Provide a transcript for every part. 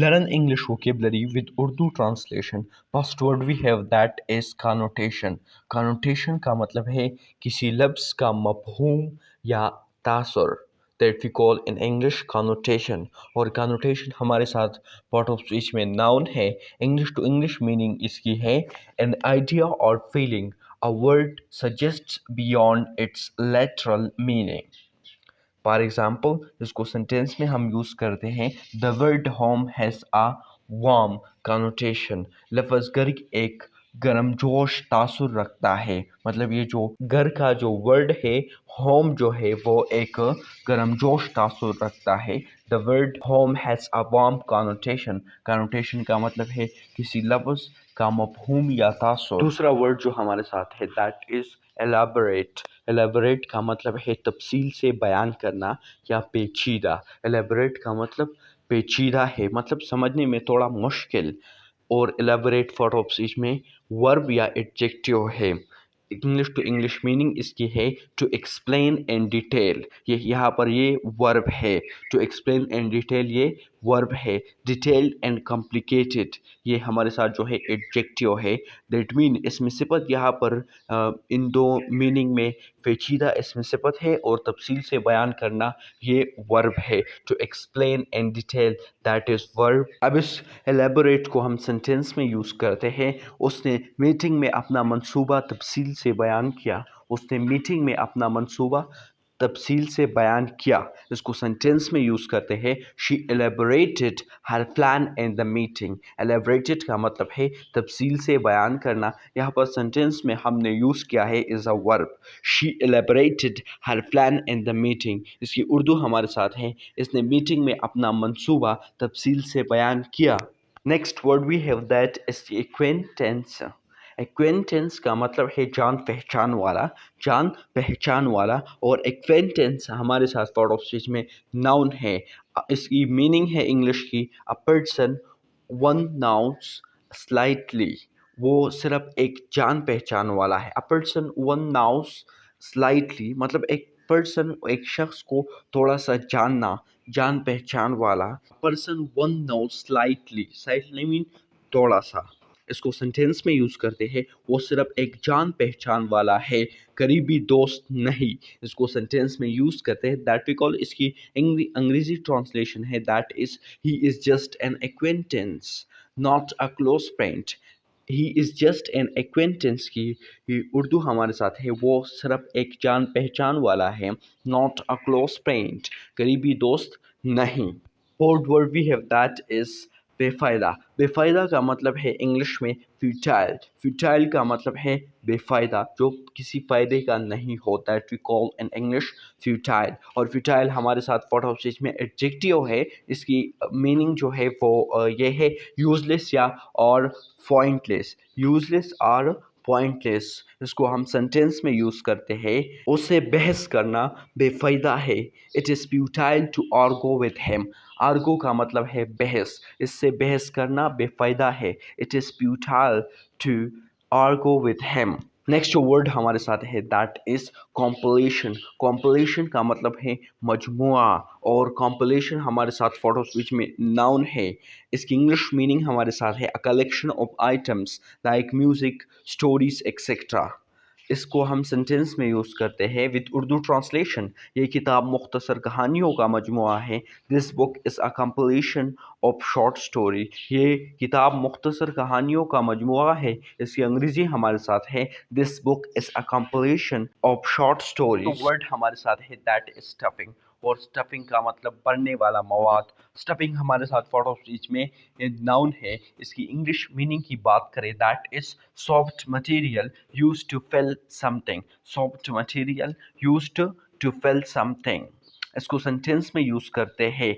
Learn English vocabulary with Urdu translation. First word we have that is connotation. Connotation का मतलब है किसी लफ्ज़ का मफ़हूम या तासुर, that we call in English connotation. और connotation हमारे साथ part of speech में noun है. English to English meaning इसकी है an idea or feeling. A word suggests beyond its literal meaning. For example इसको सेंटेंस में हम यूज़ करते हैं the word home has a warm connotation. लफ्ज़ घर एक गर्मजोश तासुर रखता है, मतलब ये जो घर का जो वर्ड है होम जो है वो एक गर्मजोश तासुर रखता है। The word home has a warm connotation. Connotation का मतलब है किसी लफ्ज़ का मफहूम या तासुर। दूसरा वर्ड जो हमारे साथ है दैट इज़ एलाबोरेट। एलाबोरेट का मतलब है तफसील से बयान करना या पेचीदा। एलाबोरेट का मतलब पेचीदा है, मतलब समझने में थोड़ा मुश्किल। और एलाबोरेट फॉर ऑफ स्पीच में वर्ब या एडजेक्टिव है। इंग्लिश टू इंग्लिश मीनिंग इसकी है टू एक्सप्लेन एंड डिटेल। ये यहाँ पर ये वर्ब है। टू एक्सप्लेन एंड डिटेल ये वर्ब है। डिटेल्ड एंड कॉम्प्लिकेटेड ये हमारे साथ जो है एडजेक्टिव है। दैट मीन इसमें सिफत यहाँ पर इन दो मीनिंग में पेचीदा इसमें सिफत है और तफसील से बयान करना ये वर्ब है। To explain and detail that is verb. अब इस एलेबोरेट को हम सेंटेंस में यूज़ करते हैं। उसने मीटिंग में अपना मंसूबा तफसील से बयान किया। उसने मीटिंग में अपना मंसूबा तफसील से बयान किया। इसको सेंटेंस में यूज़ करते हैं she elaborated her plan in the meeting. Elaborated का मतलब है तफसील से बयान करना। यहाँ पर सेंटेंस में हमने यूज़ किया है is a verb. She elaborated her plan in the meeting. इसकी उर्दू हमारे साथ है इसने मीटिंग में अपना मंसूबा तफसील से बयान किया। Next word we have that is acquaintance. Acquaintance का मतलब है जान पहचान वाला, जान पहचान वाला। और एक्वेंटेंस हमारे साथ पार्ट ऑफ स्पीच में नाउन है। इसकी मीनिंग है इंग्लिश की a person one nouns slightly. वो सिर्फ एक जान पहचान वाला है। A person one nouns slightly मतलब एक पर्सन एक शख्स को थोड़ा सा जानना, जान पहचान वाला। Person one nouns slightly, slightly mean थोड़ा सा। इसको सेंटेंस में यूज़ करते हैं वो सिर्फ एक जान पहचान वाला है, करीबी दोस्त नहीं। इसको सेंटेंस में यूज़ करते हैं दैट वी कॉल, इसकी अंग्रेजी ट्रांसलेशन है that is he is just an acquaintance not a close friend. He is just an acquaintance की उर्दू हमारे साथ है वो सिर्फ एक जान पहचान वाला है, नॉट अ क्लोज फ्रेंड, करीबी दोस्त नहीं। Fourth word we have that is बेफ़ायदा। बेफ़ायदा का मतलब है इंग्लिश में फ्यूटाइल। फ्यूटाइल का मतलब है बेफ़ायदा, जो किसी फ़ायदे का नहीं होता है। We call in English futile. और फ्यूटाइल हमारे साथ पार्ट ऑफ स्पीच में एडजेक्टिव है। इसकी मीनिंग जो है वो ये है यूज़लेस या और पॉइंटलेस। यूज़लेस और पॉइंटलेस। इसको हम सेंटेंस में यूज़ करते हैं उससे बहस करना बेफ़ायदा है। It is futile to argue with him. Argue का मतलब है बहस, इससे बहस करना बेफ़ायदा है। It is futile to argue with him. Next जो वर्ड हमारे साथ है दैट इज़ कॉम्पिलेशन। कॉम्पिलेशन का मतलब है मजमुआ। और कॉम्पिलेशन हमारे साथ फोटो स्विच में नाउन है। इसकी इंग्लिश मीनिंग हमारे साथ है a collection of items like music, stories etcetera. इसको हम सेंटेंस में यूज़ करते हैं विद उर्दू ट्रांसलेशन। ये किताब मुख्तसर कहानियों का मजमुआ है। This book is a compilation of short story. ये किताब मुख्तसर कहानियों का मजमुआ है। इसकी अंग्रेज़ी हमारे साथ है this book is a compilation of short story. तो वर्ड हमारे साथ है दैट इज़ स्टफिंग। और स्टफिंग का मतलब भरने वाला मवाद। स्टफिंग हमारे साथ पार्ट ऑफ स्पीच में नाउन है। इसकी इंग्लिश मीनिंग की बात करें that is soft material used to fill something। soft material used to fill something। इसको सेंटेंस में यूज करते हैं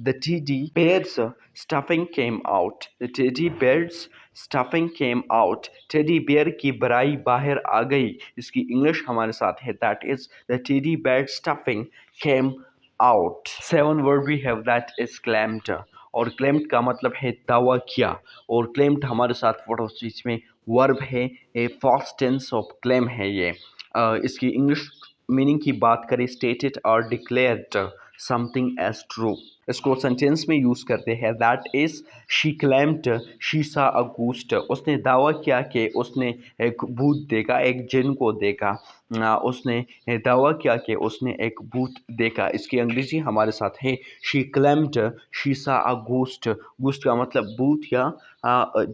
the teddy bear's stuffing came out। the teddy bear's stuffing came out। Teddy bear की बराई बाहर आ गई। इसकी इंग्लिश हमारे साथ है that is the teddy bear's stuffing came out। Seven word we have that is claimed। और claimed का मतलब है दावा किया। और claimed हमारे साथ फोटो स्पीच में वर्ब है, a past tense of claim है ये। इसकी इंग्लिश मीनिंग की बात करें स्टेटेड और डिक्लेयर्ड समथिंग एज ट्रू। اس کو سینٹینس میں یوز کرتے ہیں دیٹ از شی کلیمڈ شی سا اے گھوسٹ، اس نے دعویٰ کیا کہ اس نے ایک بھوت دیکھا، ایک جن کو دیکھا، اس نے دعویٰ کیا کہ اس نے ایک بھوت دیکھا۔ اس کی انگریزی ہمارے ساتھ ہے شی کلیمڈ شی سا اے گھوسٹ۔ گھوسٹ کا مطلب بھوت یا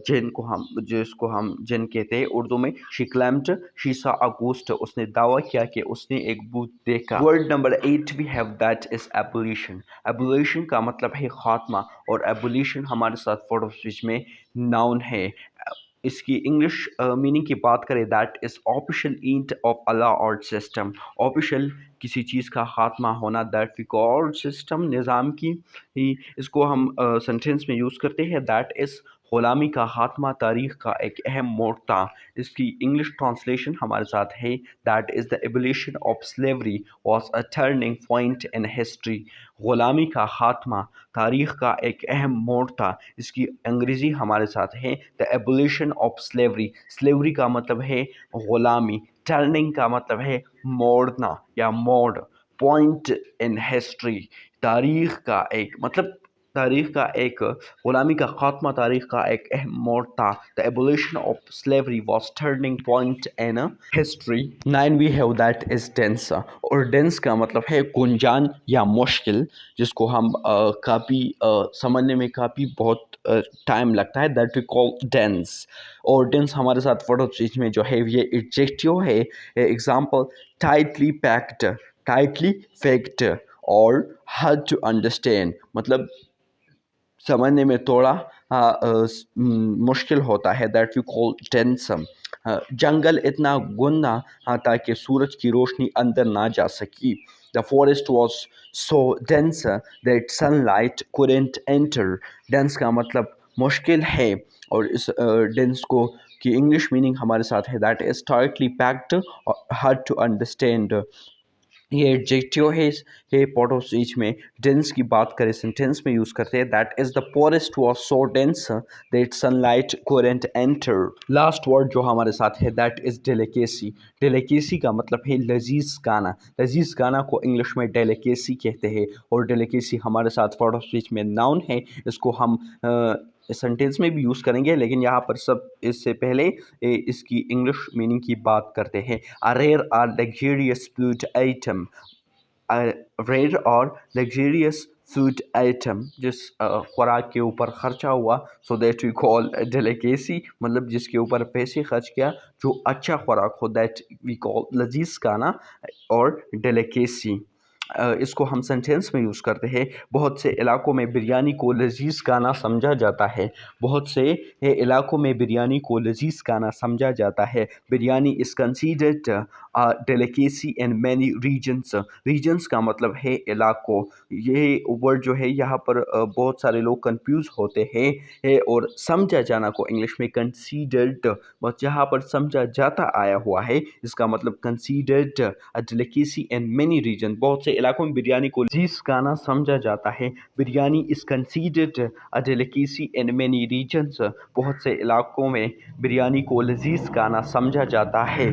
جن کو ہم جس کو ہم جن کہتے ہیں اردو میں، شی کلیمڈ شی سا اے گھوسٹ، اس نے دعویٰ کیا کہ اس نے ایک بھوت دیکھا۔ Word number 8 we have that is abolition۔ abolition کا مطلب ہے خاتمہ، اور abolition ہمارے ساتھ فورڈ آف اسپیچ میں ناؤن ہے۔ اس کی انگلش میننگ کی بات کریں دیٹ از آفیشیل اینٹ of a law or system۔ Official کسی چیز کا خاتمہ ہونا، دیٹ وی کال سسٹم، نظام کی، اس کو ہم سینٹینس میں یوز کرتے ہیں دیٹ از غلامی کا خاتمہ تاریخ کا ایک اہم موڑ تھا۔ اس کی انگلش ٹرانسلیشن ہمارے ساتھ ہے that is the ایبولیشن of slavery was a turning point in history. غلامی کا خاتمہ تاریخ کا ایک اہم موڑ تھا۔ اس کی انگریزی ہمارے ساتھ ہے دا ایبولیشن آف سلیوری۔ سلیوری کا مطلب ہے غلامی، ٹرننگ کا مطلب ہے موڑنا یا موڑ، پوائنٹ ان ہسٹری تاریخ کا ایک مطلب تاریخ کا ایک غلامی کا خاتمہ تاریخ کا ایک اہم موڑ تھا۔ The abolition of slavery was turning point in history۔ 9 we have that is dense، اور dense کا مطلب ہے گنجان یا مشکل، جس کو ہم کافی سمجھنے میں کافی بہت ٹائم لگتا ہے، that we call dense۔ اور dense ہمارے ساتھ ورڈ آف اسپیچ میں جو ہے یہ ایڈجیکٹیو ہے۔ ایگزامپل ٹائٹلی پیکڈ، ٹائٹلی فیکڈ، اور hard to understand مطلب سمجھنے میں تھوڑا مشکل ہوتا ہے، دیٹ وی کال ڈینس۔ جنگل اتنا گنا تاکہ سورج کی روشنی اندر نہ جا سکی۔ The forest was so dense that sunlight couldn't enter۔ Dense کا مطلب مشکل ہے، اور اس ڈینس کو کی انگلش میننگ ہمارے ساتھ ہے دیٹ از ٹائٹلی پیکڈ اور hard to understand۔ یہ ایڈجیکٹیو ہے پارٹ آف اسپیچ میں۔ ڈینس کی بات کریں سینٹینس میں یوز کرتے ہیں that is the forest was so dense that sunlight couldn't enter۔ Last word جو ہمارے ساتھ ہے دیٹ از ڈیلیکیسی۔ ڈیلیکیسی کا مطلب ہے لذیذ کھانا۔ لذیذ کھانا کو انگلش میں ڈیلیکیسی کہتے ہیں، اور ڈیلیکیسی ہمارے ساتھ پارٹ آف اسپیچ میں ناؤن ہے۔ اس کو ہم سینٹینس میں بھی یوز کریں گے، لیکن یہاں پر اس سے پہلے اس کی انگلش میننگ کی بات کرتے ہیں۔ A rare or luxurious food item۔ A rare or luxurious food item، جس خوراک کے اوپر خرچہ ہوا، so that we call delicacy، مطلب جس کے اوپر پیسے خرچ کیا، جو اچھا خوراک ہو، that we call لذیذ کھانا اور delicacy۔ اس کو ہم سینٹینس میں یوز کرتے ہیں۔ بہت سے علاقوں میں بریانی کو لذیذ کھانا سمجھا جاتا ہے۔ بہت سے علاقوں میں بریانی کو لذیذ کھانا سمجھا جاتا ہے۔ Biryani is considered a delicacy in many regions۔ regions کا مطلب ہے علاقوں۔ یہ ورڈ جو ہے یہاں پر بہت سارے لوگ کنفیوز ہوتے ہیں، اور سمجھا جانا کو انگلش میں considered، بس جہاں پر سمجھا جاتا آیا ہوا ہے، اس کا مطلب considered a delicacy in many regions۔ بہت سے علاقوں میں بریانی کو لذیذ کھانا سمجھا جاتا ہے۔ Biryani is considered a delicacy in many regions۔ بہت سے علاقوں میں بریانی کو لذیذ کھانا سمجھا جاتا ہے۔